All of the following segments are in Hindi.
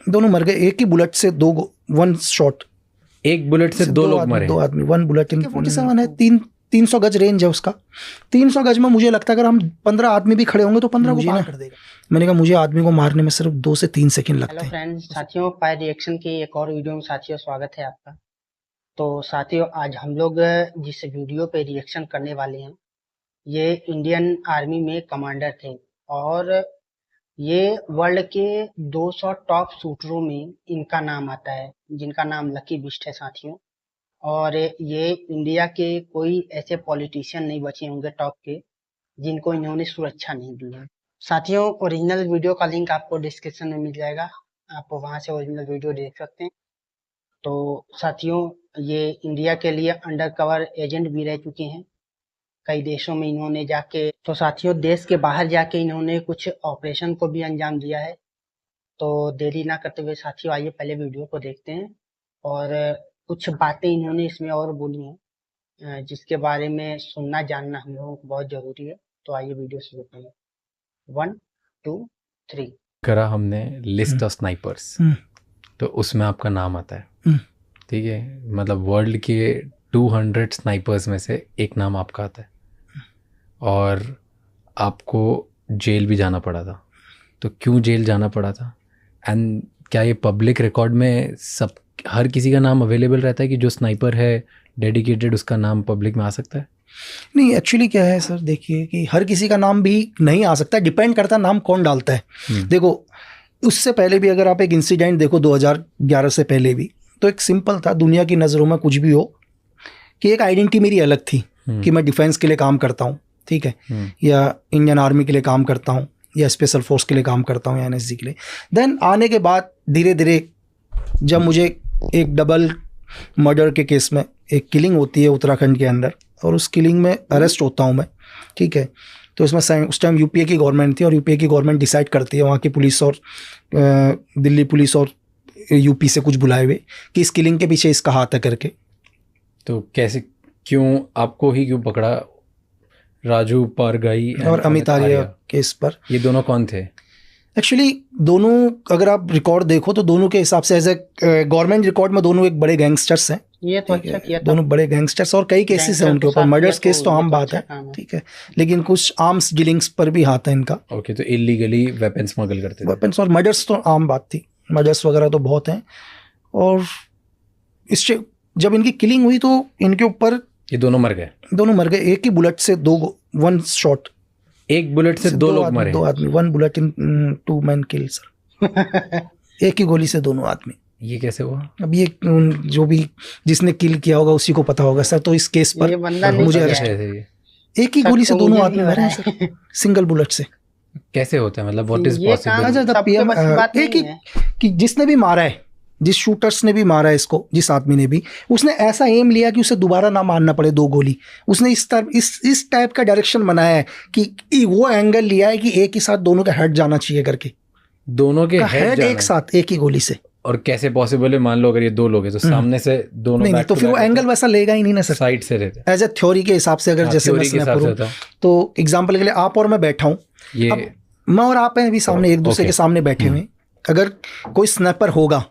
दोनों मर गए, एक ही बुलेट से वन शॉट, एक बुलेट से दो लोग मरे, 2 आदमी, 1 बुलेट इन 47 है, 300 गज रेंज है उसका। 300 गज में मुझे लगता है अगर हम 15 आदमी भी खड़े होंगे तो 15 को पार कर देगा। मैंने कहा मुझे आदमी को मारने में सिर्फ 2 से 3 सेकंड लगते हैं। हेलो फ्रेंड्स, साथियों, फायर रिएक्शन की एक और वीडियो में साथियों स्वागत है आपका। तो साथियों, आज हम लोग जिस वीडियो पे रिएक्शन करने वाले हैं, ये इंडियन आर्मी में कमांडर थे और ये वर्ल्ड के 200 टॉप शूटरों में इनका नाम आता है, जिनका नाम लकी बिस्ट है साथियों। और ये इंडिया के कोई ऐसे पॉलिटिशियन नहीं बचे होंगे टॉप के जिनको इन्होंने सुरक्षा नहीं दी है। साथियों, ओरिजिनल वीडियो का लिंक आपको डिस्क्रिप्शन में मिल जाएगा, आप वहां से ओरिजिनल वीडियो देख सकते हैं। तो साथियों, ये इंडिया के लिए अंडर कवर एजेंट भी रह चुके हैं, कई देशों में इन्होंने जाके, तो साथियों देश के बाहर जाके इन्होंने कुछ ऑपरेशन को भी अंजाम दिया है। तो देरी ना करते हुए साथियों आइए पहले वीडियो को देखते हैं और कुछ बातें इन्होंने इसमें और बोली हैं जिसके बारे में सुनना जानना हम लोगों को बहुत जरूरी है। तो आइए वीडियो शुरू करें। 1 2 3 करा हमने लिस्ट ऑफ स्नाइपर्स, तो उसमें आपका नाम आता है, ठीक है। मतलब वर्ल्ड के 200 स्नाइपर्स में से एक नाम आपका आता है और आपको जेल भी जाना पड़ा था। तो क्यों जेल जाना पड़ा था, एंड क्या ये पब्लिक रिकॉर्ड में सब हर किसी का नाम अवेलेबल रहता है कि जो स्नाइपर है डेडिकेटेड, उसका नाम पब्लिक में आ सकता है? नहीं, एक्चुअली क्या है सर, देखिए कि हर किसी का नाम भी नहीं आ सकता, डिपेंड करता है नाम कौन डालता है। देखो, उससे पहले भी अगर आप एक इंसिडेंट देखो 2011 से पहले भी, तो एक सिंपल था, दुनिया की नज़रों में कुछ भी हो कि एक आइडेंटिटी मेरी अलग थी कि मैं डिफेंस के लिए काम करता हूँ, ठीक है, या इंडियन आर्मी के लिए काम करता हूँ, या स्पेशल फोर्स के लिए काम करता हूँ, या एनएसजी के लिए। देन आने के बाद धीरे धीरे जब मुझे एक डबल मर्डर के केस में एक किलिंग होती है उत्तराखंड के अंदर, और उस किलिंग में अरेस्ट होता हूँ मैं, ठीक है। तो इसमें उस टाइम यूपीए की गवर्नमेंट थी और यूपीए की गवर्नमेंट डिसाइड करती है, वहाँ की पुलिस और दिल्ली पुलिस और यूपी से कुछ बुलाए हुए कि इस किलिंग के पीछे इसका हाथ है करके। तो कैसे, क्यों आपको ही क्यों पकड़ा? राजू पारगाई और अमित आर्या केस पर। ये दोनों कौन थे? एक्चुअली दोनों, अगर आप रिकॉर्ड देखो तो दोनों के हिसाब से एज ए गवर्नमेंट रिकॉर्ड में दोनों एक बड़े गैंगस्टर्स हैं। ये तो अच्छा किया, दोनों बड़े गैंगस्टर्स, और कई केसेस हैं उनके ऊपर। मर्डर्स केस तो आम बात है, ठीक है, लेकिन कुछ आर्म्स डीलिंग्स पर भी हाथ है इनका। ओके, तो इलीगली वेपन स्मगल करते थे। वेपन्स और मर्डर्स तो आम बात थी, मर्डर्स वगैरह तो बहुत हैं। और इससे जब इनकी किलिंग हुई तो इनके ऊपर ये दोनों मर गए, एक ही बुलेट से 1 शॉट, एक बुलेट से 2 लोग मरे, 2 आदमी, 1 bullet in 2 man kill sir. एक ही गोली से दोनों आदमी। ये कैसे हुआ? अब ये जो भी जिसने किल किया होगा उसी को पता होगा सर। तो इस केस पर मुझे एक ही गोली से दोनों आदमी मरे हैं सर, सिंगल बुलेट से। कैसे होता है, मतलब व्हाट इज पॉसिबल? एक ही कि जिसने भी मारा है, जिस शूटर्स ने भी मारा है इसको, जिस आदमी ने भी, उसने ऐसा एम लिया कि उसे दोबारा ना मारना पड़े 2 गोली। उसने इस टाइप का डायरेक्शन बनाया है कि वो एंगल लिया है कि एक ही साथ दोनों का हेड जाना चाहिए करके, दोनों के हेड एक साथ एक ही गोली से। और कैसे पॉसिबल है? मान लो अगर ये 2 लोग हैं तो सामने से दोनों नहीं, तो फिर वो एंगल वैसा लेगा ही नहीं ना सर, साइड से रहते। एज ए थ्योरी के हिसाब से, अगर जैसे मैं स्नैपर हूं तो एग्जांपल के लिए आप और मैं बैठा हूं, ये मैं और आप हैं अभी सामने, एक दूसरे के सामने बैठे हुए। अगर कोई स्नैपर होगा,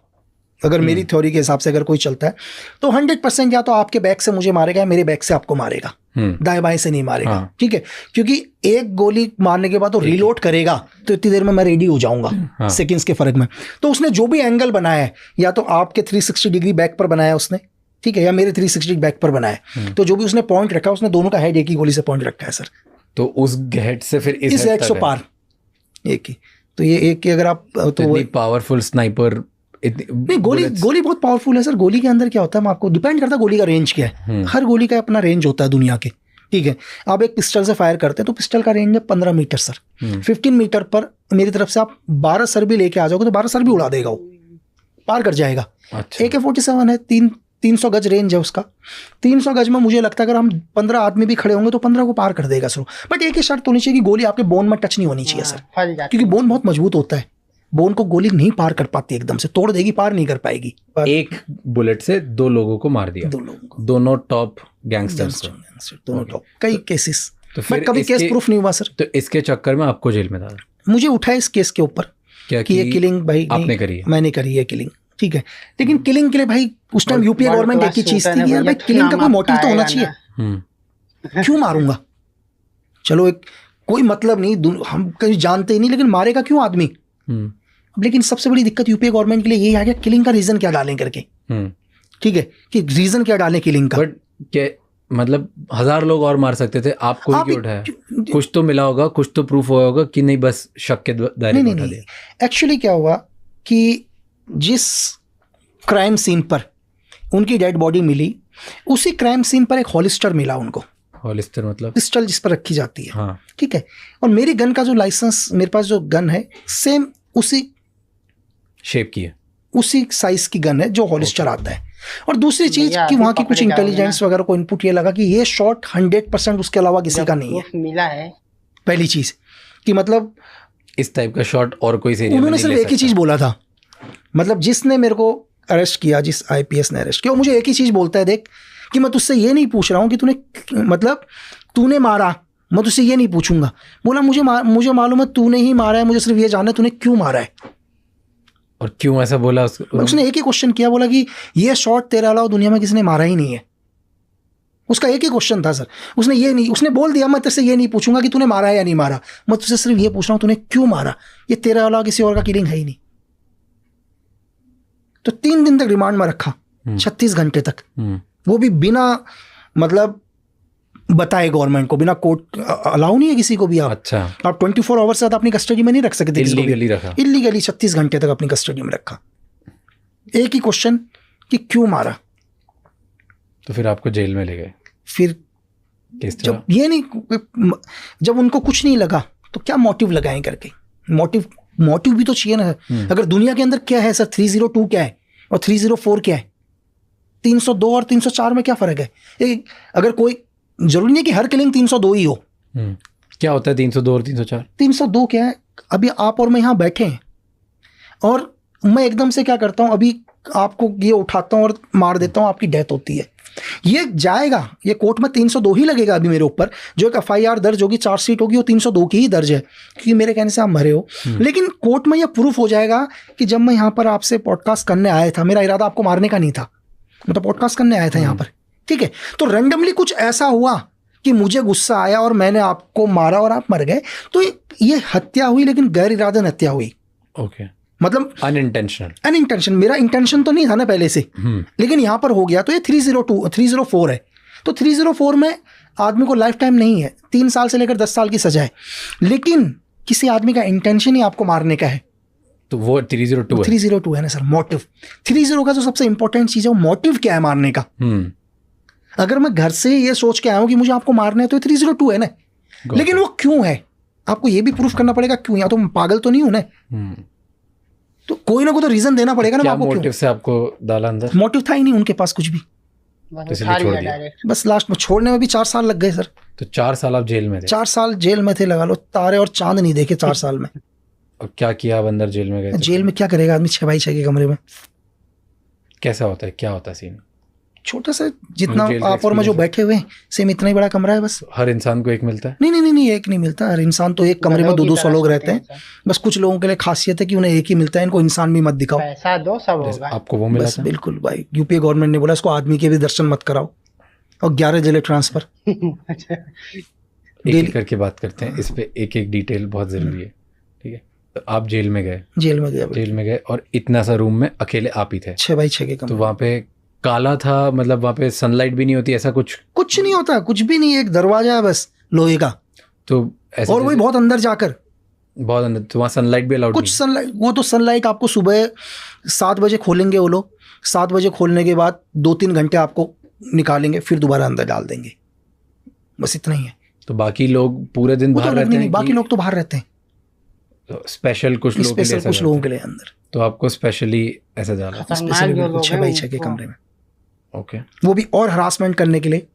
अगर मेरी थ्योरी के हिसाब से अगर कोई चलता है तो 100% या तो आपके बैक से मुझे मारेगा या मेरे बैक से आपको मारेगा, दाएं बाएं से नहीं मारेगा, ठीक है। क्योंकि एक गोली मारने के बाद तो रीलोड करेगा, तो इतनी देर में मैं रेडी हो जाऊंगा, सेकंड्स के फर्क में। तो उसने जो भी एंगल बनाया है, या तो आपके 360 डिग्री बैक पर बनाया उसने, ठीक है, या मेरे 360 बैक पर बनाया, तो जो भी उसने पॉइंट रखा, उसने दोनों का हेड एक ही गोली से पॉइंट रखा है सर। तो उस हेड से फिर इस हेड से पार एक ही, तो ये एक की अगर आप तो पावरफुल स्नाइपर नहीं, गोली बहुत पावरफुल है सर। गोली के अंदर क्या होता है, मैं आपको डिपेंड करता है गोली का रेंज क्या है। हर गोली का अपना रेंज होता है दुनिया के, ठीक है। आप एक पिस्टल से फायर करते हैं तो पिस्टल का रेंज है 15 मीटर सर। 15 मीटर पर मेरी तरफ से आप 12 सर भी लेके आ जाओगे तो 12 सर भी उड़ा देगा, वो पार कर जाएगा। अच्छा। AK-47 है, 300 गज रेंज है उसका। 300 गज में मुझे लगता है अगर हम 15 आदमी भी खड़े होंगे तो 15 को पार कर देगा सर। बट एक ही शर्त होनी चाहिए कि गोली आपके बोन में टच नहीं होनी चाहिए सर, क्योंकि बोन बहुत मजबूत होता है। बोन को गोली नहीं पार कर पाती, एकदम से तोड़ देगी, पार नहीं कर पाएगी। एक बुलेट से 2 लोगों को मार दिया, 2 लोगों को, दोनों टॉप गैंगस्टर्स, दोनों टॉप। कई केसेस, तो फिर कभी केस प्रूफ नहीं हुआ सर। तो इसके चक्कर में आपको जेल में डाला? मुझे उठा इस केस के ऊपर क्या कि ये किलिंग भाई आपने नहीं, करी है? मैंने करी है किलिंग, ठीक है, लेकिन किलिंग के लिए भाई उस टाइम यूपीए गवर्नमेंट एक ही चीज थी कि यार भाई किलिंग का कोई मोटिव तो होना चाहिए। क्यों मारूंगा, चलो एक कोई मतलब नहीं, हम कहीं जानते ही नहीं, लेकिन मारेगा क्यों आदमी। अब लेकिन सबसे बड़ी दिक्कत यूपीए गवर्नमेंट के लिए यही आ गया, किलिंग का रीजन क्या डालें करके, ठीक है, कि रीजन क्या डालें किलिंग का। बट क्या मतलब 1000 लोग और मार सकते थे, आपको ही क्यों उठाया? कुछ तो मिला होगा, कुछ तो प्रूफ हुआ होगा कि नहीं बस शक के दायरे में उठा दिया। एक्चुअली क्या हुआ कि जिस क्राइम सीन पर उनकी डेड बॉडी मिली, उसी क्राइम सीन पर एक हॉलिस्टर मिला उनको। हॉलिस्टर मतलब पिस्टल जिस पर रखी जाती है, हाँ, ठीक है, और मेरी गन का जो लाइसेंस, मेरे पास जो गन है सेम उसी शेप की है, उसी साइज की गन है जो हॉलिस्टर आता है। और दूसरी चीज कि वहाँ की कुछ इंटेलिजेंस वगैरह को इनपुट ये लगा कि ये शॉट 100% उसके अलावा किसी का नहीं है, मिला है। पहली चीज कि मतलब इस टाइप का शॉट और कोई एरिया में उन्होंने नहीं सिर्फ ले एक ही सकता। चीज बोला था, मतलब जिसने मेरे को अरेस्ट किया, जिस आईपीएस ने अरेस्ट किया, वो मुझे एक ही चीज बोलता है, देख कि मैं तुझसे ये नहीं पूछ रहा हूँ कि तूने मतलब तूने मारा, मैं तुझसे ये नहीं पूछूंगा। बोला मुझे मालूम है तूने ही मारा है, मुझे सिर्फ ये जानना है तूने क्यों मारा है। और क्यों ऐसा बोला उसने एक ही क्वेश्चन किया, बोला कि ये शॉट तेरे अलावा दुनिया में किसी ने मारा ही नहीं है। उसका एक ही क्वेश्चन था सर, उसने बोल दिया मैं तेरे से ये नहीं पूछूंगा कि तूने मारा है या नहीं मारा, मैं तुझसे सिर्फ ये पूछ रहा हूँ तूने क्यों मारा, ये तेरे अलावा किसी और का किलिंग है ही नहीं। तो 3 दिन तक रिमांड में रखा, 36 घंटे तक, वो भी बिना मतलब बताए गवर्नमेंट को, बिना कोर्ट अलाउ नहीं है किसी को भी। आप 24 आवर्स से ज़्यादा अपनी कस्टडी में नहीं रख सकते, इलीगली 36 घंटे तक अपनी कस्टडी में रखा। एक ही क्वेश्चन कि क्यों मारा। तो फिर आपको जेल में ले गए। फिर जब उनको कुछ नहीं लगा तो क्या मोटिव लगाएं करके, मोटिव भी तो चाहिए ना। अगर दुनिया के अंदर क्या है सर, 302 क्या है और 304 क्या है, 302 और 304 में क्या फर्क है। अगर कोई जरूरी नहीं कि हर किलिंग 302 ही हो। क्या होता है 302 और 304? 302 क्या है, अभी आप और मैं यहाँ बैठे हैं और मैं एकदम से क्या करता हूँ, अभी आपको ये उठाता हूँ और मार देता हूँ, आपकी डेथ होती है। ये जाएगा, ये कोर्ट में 302 ही लगेगा अभी मेरे ऊपर। जो एक एफआईआर दर्ज होगी, चार्जशीट होगी, वो 302 की ही दर्ज है क्योंकि मेरे कहने से आप मरे हो। लेकिन कोर्ट में ये प्रूफ हो जाएगा कि जब मैं यहाँ पर आपसे पॉडकास्ट करने आया था, मेरा इरादा आपको मारने का नहीं था, मैं तो पॉडकास्ट करने आया था यहाँ पर, ठीक है। तो रैंडमली कुछ ऐसा हुआ कि मुझे गुस्सा आया और मैंने आपको मारा और आप मर गए, तो ये हत्या हुई, लेकिन गैर इरादन हत्या हुई। ओके, मतलब अनइंटेंशनल। मेरा इंटेंशन तो नहीं था ना पहले से, लेकिन यहाँ पर हो गया। तो ये 304 है। तो 304 में आदमी को लाइफ टाइम नहीं है, 3 साल से लेकर 10 साल की सजा है, लेकिन किसी आदमी का इंटेंशन ही आपको मारने का है, तो वो 302 है। 302 है ना सर, मोटिव। 30 का जो सबसे इंपॉर्टेंट चीज है वो मोटिव क्या है मारने का। अगर मैं घर से ये सोच के आया हूँ कि मुझे आपको मारना है तो 302 है ना, लेकिन वो क्यों है आपको ये भी प्रूफ करना पड़ेगा क्यों, या तो मैं पागल तो नहीं हूं ना। तो कोई ना कोई तो रीजन देना पड़ेगा ना। क्या मोटिव से आपको डाला अंदर? मोटिव था ही नहीं उनके पास कुछ भी, तो इसलिए छोड़ दिया। बस लास्ट में छोड़ने में भी 4 साल लग गए सर। तो 4 साल आप जेल में थे? 4 साल जेल में थे, लगा लो तारे और चांद नहीं देखे 4 साल में। और क्या किया आप अंदर जेल में गए? जेल में क्या करेगा आदमी, 6x6 के कमरे में। कैसा होता है, क्या होता है सीन? छोटा सा, जितना आप और मैं जो बैठे हुए हैं सेम इतना ही बड़ा कमरा है बस। हर इंसान को एक मिलता है? नहीं, एक नहीं मिलता। हर इंसान तो एक कमरे में 200 लोग रहते हैं। बस कुछ लोगों के लिए खासियत है कि उन्हें एक ही मिलता है, इनको इंसान भी मत दिखाओ, पैसा दो सब होगा। आपको वो मिला था? बिल्कुल भाई, यूपीए गवर्नमेंट ने बोला इसको आदमी के भी दर्शन मत कराओ और 11 जिले ट्रांसफर। एक करके बात करते हैं इस पे, एक डिटेल बहुत जरूरी है, ठीक है। तो आप जेल में गए? जेल में गए और इतना सा रूम में अकेले आप ही थे? 6x6 के कमरे। तो वहाँ पे काला था, मतलब वहाँ पे सनलाइट भी नहीं होती, ऐसा कुछ नहीं होता, कुछ भी नहीं, एक दरवाजा है बस लोहे का। तो ऐसे, और वही बहुत अंदर जाकर, बहुत अंदर, तो वहाँ सनलाइट भी अलाउड? कुछ सनलाइट, वो तो सनलाइट आपको सुबह 7 बजे खोलेंगे वो लोग, 7 बजे खोलने के बाद 2-3 घंटे आपको निकालेंगे, फिर दोबारा अंदर डाल देंगे, बस इतना ही है। तो बाकी लोग पूरे दिन बाहर रहते हैं? बाकी लोग तो बाहर रहते हैं, तो स्पेशल कुछ लोगों के लिए अंदर। तो आपको स्पेशली ऐसा डाला? 6x6 के कमरे में। ओके। वो भी और हरासमेंट करने के लिए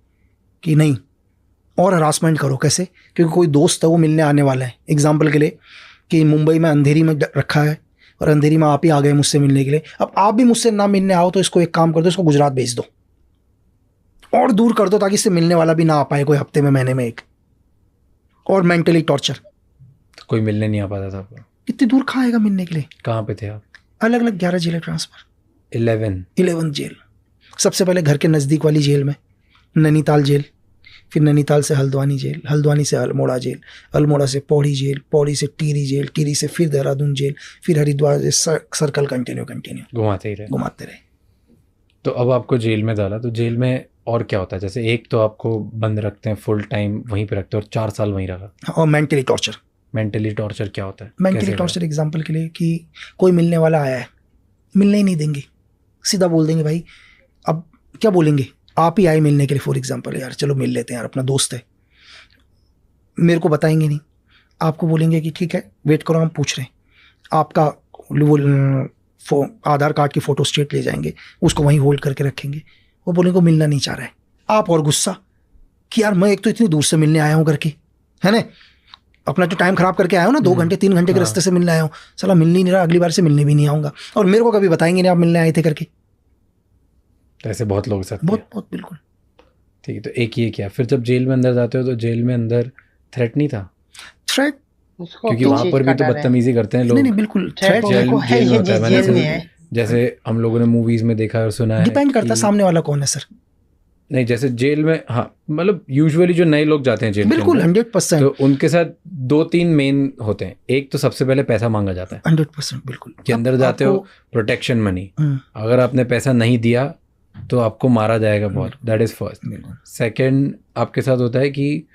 कि नहीं और हरासमेंट करो। कैसे? क्योंकि कोई दोस्त है वो मिलने आने वाला है, एग्जाम्पल के लिए कि मुंबई में अंधेरी में रखा है और अंधेरी में आप ही आ गए मुझसे मिलने के लिए। अब आप भी मुझसे ना मिलने आओ तो इसको एक काम कर दो, इसको गुजरात भेज दो और दूर कर दो ताकि इससे मिलने वाला भी ना आ पाए कोई हफ्ते में, महीने में एक। और मेंटली टॉर्चर। तो कोई मिलने नहीं आ पाता था आपको? इतनी दूर कहाँ आएगा मिलने के लिए? कहाँ पे थे आप? अलग अलग 11 जेलें ट्रांसफ़र। 11 जेल। सबसे पहले घर के नज़दीक वाली जेल में नैनीताल जेल, फिर नैनीताल से हल्द्वानी जेल, हल्द्वानी से अल्मोड़ा जेल, अल्मोड़ा से पौड़ी जेल, पौड़ी से टिहरी जेल, टिहरी से फिर देहरादून जेल, फिर हरिद्वार से सर्कल कंटिन्यू घुमाते रहे। तो अब आपको जेल में डाला, तो जेल में और क्या होता है? जैसे एक तो आपको बंद रखते हैं, फुल टाइम वहीं पे रखते हैं और 4 साल वहीं रखा। और मेंटली टॉर्चर क्या होता है? मेंटली टॉर्चर एग्जांपल के लिए कि कोई मिलने वाला आया है, मिलने ही नहीं देंगे, सीधा बोल देंगे भाई, अब क्या बोलेंगे, आप ही आए मिलने के लिए फॉर एग्जांपल, यार चलो मिल लेते हैं यार, अपना दोस्त है, मेरे को बताएंगे नहीं, आपको बोलेंगे कि ठीक है वेट करो हम पूछ रहे हैं, आपका वो आधार कार्ड की फ़ोटो स्टेट ले जाएंगे, उसको वहीं होल्ड करके रखेंगे, वो बोलेंगे मिलना नहीं चाह रहा है, आप और गुस्सा कि यार मैं एक तो इतनी दूर से मिलने आया हूँ करके, है ना, अपना तो टाइम ख़राब करके आया हूँ ना, 2 घंटे 3 घंटे के रास्ते से मिलने आया हूँ, साला मिल नहीं रहा, अगली बार से मिलने भी नहीं आऊँगा, और मेरे को कभी बताएंगे नहीं आप मिलने आए थे करके। तो ऐसे बहुत लोग साथ, बहुत बिल्कुल। ठीक है, तो एक ये क्या, फिर जब जेल में अंदर जाते हो तो जेल में अंदर थ्रेट नहीं था? थ्रेट क्योंकि वहाँ पर भी तो बदतमीजी करते हैं लोग। नहीं बिल्कुल, थ्रेट जेल में होता है, जेल में है। जैसे हम लोगों ने मूवीज में देखा और सुना है, डिपेंड करता सामने वाला कौन है सर। नहीं जैसे जेल में, हाँ मतलब यूजुअली जो नए लोग जाते हैं जेल, बिल्कुल 100%, तो उनके साथ 2-3 मेन होते हैं। एक तो सबसे पहले पैसा मांगा जाता है 100% बिल्कुल, कि अंदर जाते हो प्रोटेक्शन मनी, अगर आपने पैसा नहीं दिया तो आपको मारा जाएगा बहुत, दैट इज फर्स्ट। सेकंड आपके साथ होता है कि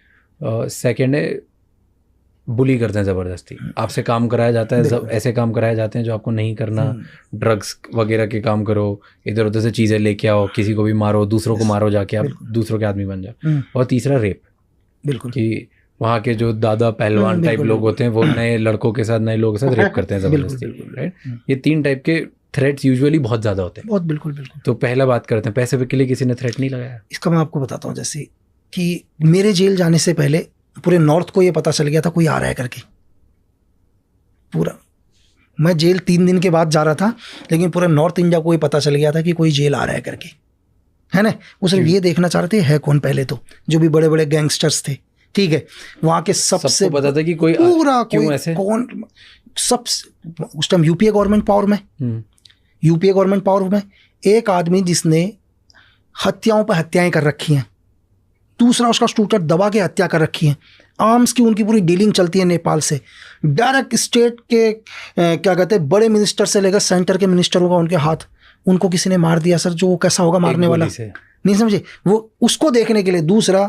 सेकंड है बुली करते हैं ज़बरदस्ती, आपसे काम कराया जाता है, ऐसे काम कराए जाते हैं जो आपको नहीं करना, ड्रग्स वगैरह के काम करो, इधर उधर से चीज़ें लेके आओ, किसी को भी मारो, दूसरों को मारो जाके, आप दूसरों के आदमी बन जाओ। और तीसरा रेप, बिल्कुल, कि वहाँ के जो दादा पहलवान टाइप लोग होते हैं वो नए लड़कों के साथ, नए लोगों के साथ रेप करते हैं ज़बरदस्ती, राइट। ये 3 टाइप के थ्रेट्स यूजुअली बहुत ज़्यादा होते हैं। बहुत बिल्कुल। तो पहला बात करते हैं, पैसे के लिए किसी ने थ्रेट नहीं लगाया? इसका मैं आपको बताता हूँ, जैसे कि मेरे जेल जाने से पहले पूरे नॉर्थ को ये पता चल गया था कोई आ रहा है करके, पूरा, मैं जेल 3 दिन के बाद जा रहा था, लेकिन पूरा नॉर्थ इंडिया को ये पता चल गया था कि कोई जेल आ रहा है करके, है ना। वो सिर्फ ये देखना चाह रहे थे है कौन, पहले तो जो भी बड़े बड़े गैंगस्टर्स थे, ठीक है, वहाँ के सबसे पता था कि कोई पूरा क्यों ऐसे कौन, सब उस टाइम यूपीए गवर्नमेंट पावर में एक आदमी जिसने हत्याओं पर हत्याएं कर रखी हैं, दूसरा उसका स्टूटर दबा के हत्या कर रखी है, आर्म्स की उनकी पूरी डीलिंग चलती है नेपाल से, डायरेक्ट स्टेट के क्या कहते हैं बड़े मिनिस्टर से लेकर सेंटर के मिनिस्टरों का उनके हाथ, उनको किसी ने मार दिया सर, जो वो कैसा होगा मारने वाला, नहीं समझे वो, उसको देखने के लिए। दूसरा,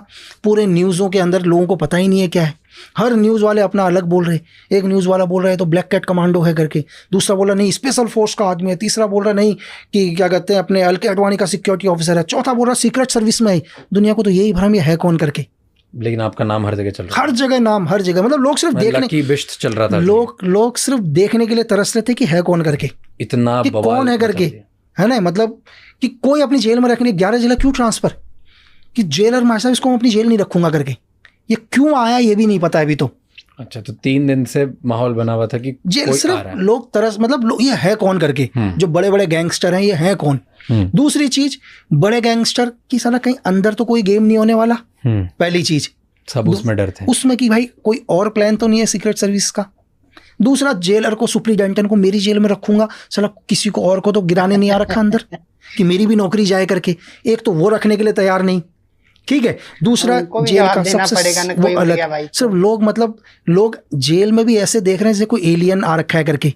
पूरे न्यूज़ों के अंदर लोगों को पता ही नहीं है क्या है, हर न्यूज़ वाले अपना अलग बोल रहे, एक न्यूज़ वाला बोल रहा है तो ब्लैक कैट कमांडो है करके, दूसरा बोल रहा नहीं स्पेशल फोर्स का आदमी है, तीसरा बोल रहा नहीं कि क्या कहते हैं अपने अलके अडवाणी का सिक्योरिटी ऑफिसर है, चौथा बोल रहा सीक्रेट सर्विस में है। दुनिया को तो यही भ्रम है कौन करके, लेकिन आपका नाम हर जगह चल रहा है, हर जगह नाम, हर जगह, मतलब लोग सिर्फ देखने की बिश्त चल रहा था, लोग सिर्फ देखने के लिए तरस रहे थे कि है कौन करके, इतना कौन है करके, है ना। मतलब कि कोई अपनी जेल में रखने 11 जेलर क्यों ट्रांसफर, कि जेलर मार साहब इसको अपनी जेल नहीं रखूंगा करके, ये क्यों आया ये भी नहीं पता अभी तो। अच्छा, तो 3 दिन से माहौल बना हुआ था कि जेल सिर्फ लोग तरस, मतलब ये है कौन करके, जो बड़े बड़े गैंगस्टर हैं ये है कौन। दूसरी चीज, बड़े गैंगस्टर की साला कहीं अंदर तो कोई गेम नहीं होने वाला, पहली चीज, सब उसमें डर थे, उसमें कि भाई कोई और प्लान तो नहीं है सीक्रेट सर्विस का। दूसरा, जेलर को, सुप्रीडेंटेंट को मेरी जेल में रखूंगा, साला किसी को और को तो गिराने नहीं आ रखा अंदर कि मेरी भी नौकरी जाए करके, एक तो वो रखने के लिए तैयार नहीं, ठीक है। दूसरा, जेल का सबसे वो अलग, सिर्फ लोग, मतलब लोग जेल में भी ऐसे देख रहे हैं जैसे कोई एलियन आ रखा है करके,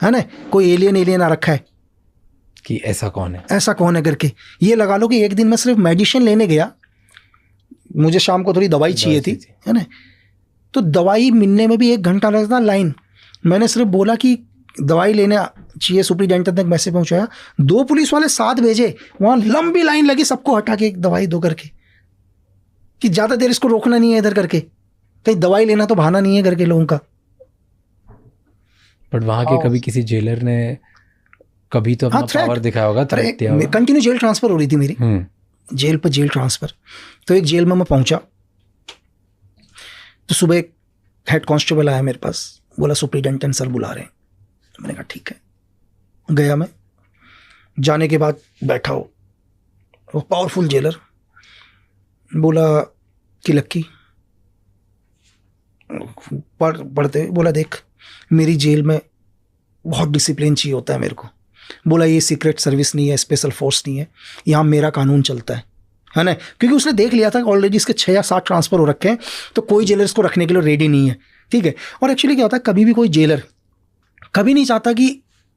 है ना, कोई एलियन आ रखा है कि ऐसा कौन है करके। ये लगा लो कि एक दिन मैं सिर्फ मेडिसिन लेने गया, मुझे शाम को थोड़ी दवाई चाहिए थी, है ना, तो दवाई मिलने में भी 1 घंटा लगता लाइन, मैंने सिर्फ बोला कि दवाई लेने चाहिए, सुप्रीडेंटेंट तक मैसेज पहुंचाया, 2 पुलिस वाले साथ भेजे, वहां लंबी लाइन लगी, सबको हटा के दवाई दो करके, कि ज्यादा देर इसको रोकना नहीं है इधर करके, कहीं दवाई लेना तो बहाना नहीं है करके लोगों का। बट वहां के कभी किसी जेलर ने कभी तो अपना पावर दिखाया होगा, कंटिन्यू जेल ट्रांसफर हो रही थी मेरी, जेल पर जेल ट्रांसफर। तो एक जेल में मैं पहुंचा तो सुबह एक हेड कांस्टेबल आया मेरे पास, बोला सुप्रीडेंटेंट सर बुला रहे हैं। मैंने कहा ठीक है, गया मैं, जाने के बाद बैठा हो, वो पावरफुल जेलर बोला कि लक्की, पढ़ते बोला देख मेरी जेल में बहुत डिसिप्लिन चाहिए होता है मेरे को। बोला ये सीक्रेट सर्विस नहीं है, स्पेशल फोर्स नहीं है, यहाँ मेरा कानून चलता है ना। क्योंकि उसने देख लिया था ऑलरेडी इसके 6 या 7 ट्रांसफ़र हो रखे हैं, तो कोई जेलर इसको रखने के लिए रेडी नहीं है, ठीक है। और एक्चुअली क्या होता है, कभी भी कोई जेलर कभी नहीं चाहता कि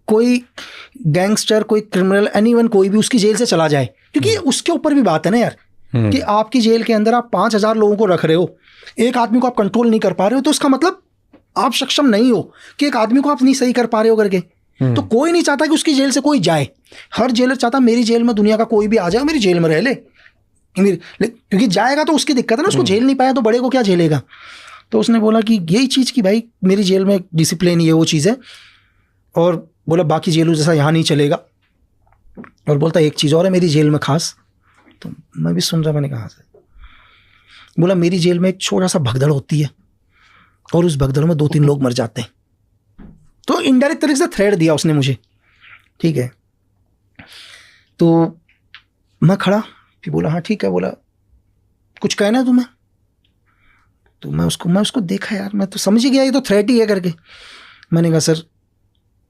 कोई गैंगस्टर, कोई क्रिमिनल, एनीवन कोई भी उसकी जेल से चला जाए, क्योंकि उसके ऊपर भी बात है ना यार कि आपकी जेल के अंदर आप 5,000 लोगों को रख रहे हो, एक आदमी को आप कंट्रोल नहीं कर पा रहे हो, तो उसका मतलब आप सक्षम नहीं हो कि एक आदमी को आप नहीं सही कर पा रहे हो करके। तो कोई नहीं चाहता कि उसकी जेल से कोई जाए। हर जेलर चाहता मेरी जेल में दुनिया का कोई भी आ जाए, मेरी जेल में रह ले, क्योंकि जाएगा तो उसकी दिक्कत है ना, उसको झेल नहीं पाया तो बड़े को क्या झेलेगा। तो उसने बोला कि यही चीज़ कि भाई मेरी जेल में डिसिप्लिन ये वो चीज़ है, और बोला बाकी जेलों जैसा यहाँ नहीं चलेगा। और बोलता एक चीज़ और है मेरी जेल में खास। तो मैं भी सुन रहा, मैंने कहा से। बोला मेरी जेल में एक छोटा सा भगदड़ होती है, और उस भगदड़ में 2-3 लोग मर जाते हैं। तो इनडायरेक्ट तरीके से थ्रेट दिया उसने मुझे, ठीक है। तो मैं खड़ा, फिर बोला हाँ ठीक है। बोला कुछ कहना है तुम्हें? तो मैं उसको देखा, यार मैं तो समझ ही गया ये तो थ्रेट ही है करके। मैंने कहा सर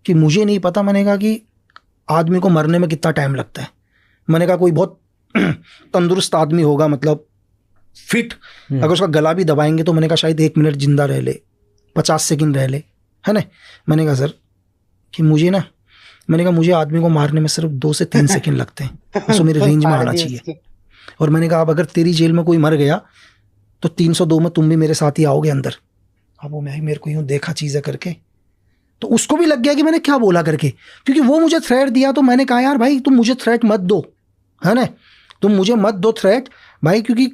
कि मुझे नहीं पता, मैंने कहा कि आदमी को मरने में कितना टाइम लगता है। मैंने कहा कोई बहुत तंदुरुस्त आदमी होगा, मतलब फिट, अगर उसका गला भी दबाएंगे तो मैंने कहा शायद 1 मिनट जिंदा रह ले, 50 सेकंड रह ले, है ना। मैंने कहा सर कि मैंने कहा मुझे आदमी को मारने में सिर्फ 2 से 3 सेकंड लगते हैं, बस वो मेरे रेंज में आना चाहिए। और मैंने कहा अब अगर तेरी जेल में कोई मर गया तो 302 में तुम भी मेरे साथ ही आओगे अंदर। अब वो मेरे को यूँ देखा चीज़ें करके, तो उसको भी लग गया कि मैंने क्या बोला करके, क्योंकि वो मुझे थ्रेट दिया। तो मैंने कहा यार भाई तुम मुझे थ्रेट मत दो, है ना, तुम मुझे मत दो थ्रेट भाई, क्योंकि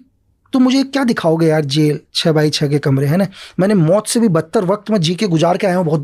तुम मुझे क्या दिखाओगे यार, जेल 6x6 के कमरे, है ना। मैंने मौत से भी बदतर वक्त में जी के गुजार के आया हूँ बहुत।